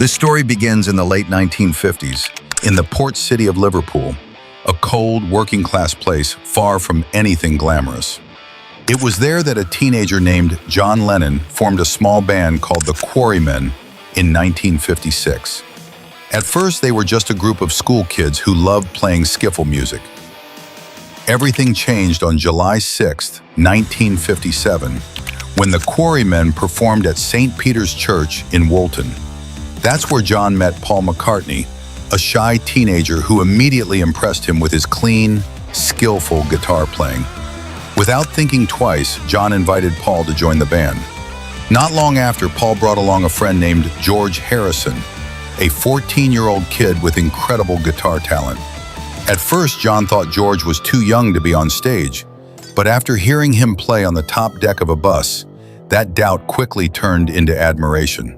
This story begins in the late 1950s, in the port city of Liverpool, a cold, working-class place far from anything glamorous. It was there that a teenager named John Lennon formed a small band called the Quarrymen in 1956. At first, they were just a group of school kids who loved playing skiffle music. Everything changed on July 6, 1957, when the Quarrymen performed at St. Peter's Church in Woolton. That's where John met Paul McCartney, a shy teenager who immediately impressed him with his clean, skillful guitar playing. Without thinking twice, John invited Paul to join the band. Not long after, Paul brought along a friend named George Harrison, a 14-year-old kid with incredible guitar talent. At first, John thought George was too young to be on stage, but after hearing him play on the top deck of a bus, that doubt quickly turned into admiration.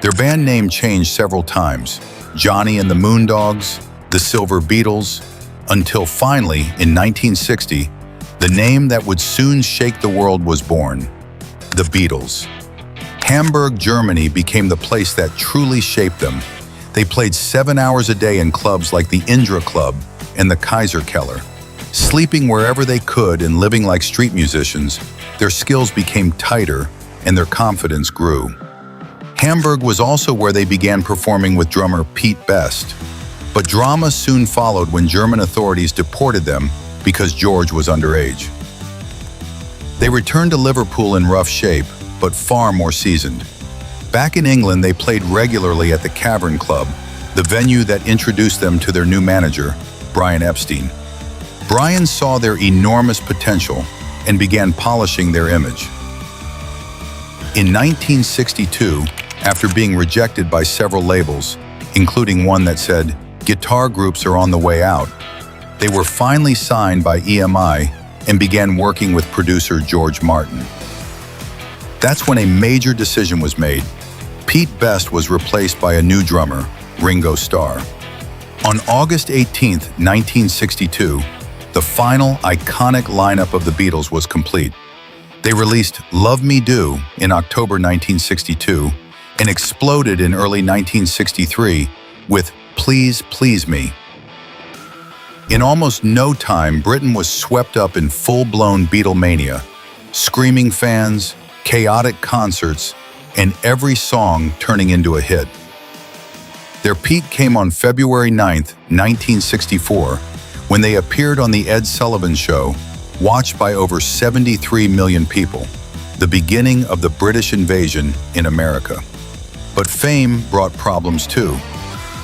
Their band name changed several times, Johnny and the Moondogs, the Silver Beatles, until finally, in 1960, the name that would soon shake the world was born, the Beatles. Hamburg, Germany became the place that truly shaped them. They played 7 hours a day in clubs like the Indra Club and the Kaiser Keller. Sleeping wherever they could and living like street musicians, their skills became tighter and their confidence grew. Hamburg was also where they began performing with drummer Pete Best. But drama soon followed when German authorities deported them because George was underage. They returned to Liverpool in rough shape, but far more seasoned. Back in England, they played regularly at the Cavern Club, the venue that introduced them to their new manager, Brian Epstein. Brian saw their enormous potential and began polishing their image. In 1962, after being rejected by several labels, including one that said, "Guitar groups are on the way out," they were finally signed by EMI and began working with producer George Martin. That's when a major decision was made. Pete Best was replaced by a new drummer, Ringo Starr. On August 18, 1962, the final iconic lineup of the Beatles was complete. They released Love Me Do in October 1962 and exploded in early 1963 with Please Please Me. In almost no time, Britain was swept up in full-blown Beatlemania, screaming fans, chaotic concerts, and every song turning into a hit. Their peak came on February 9, 1964, when they appeared on the Ed Sullivan Show, watched by over 73 million people, the beginning of the British invasion in America. But fame brought problems too.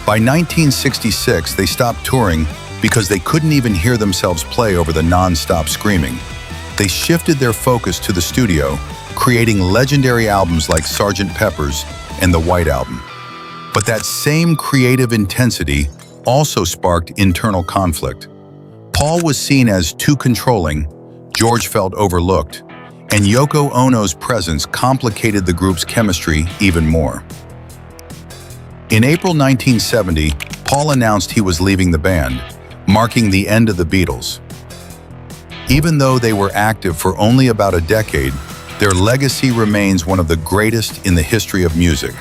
By 1966, they stopped touring because they couldn't even hear themselves play over the non-stop screaming. They shifted their focus to the studio, creating legendary albums like Sgt. Pepper's and the White Album. But that same creative intensity also sparked internal conflict. Paul was seen as too controlling, George felt overlooked, and Yoko Ono's presence complicated the group's chemistry even more. In April 1970, Paul announced he was leaving the band, marking the end of the Beatles. Even though they were active for only about a decade, their legacy remains one of the greatest in the history of music.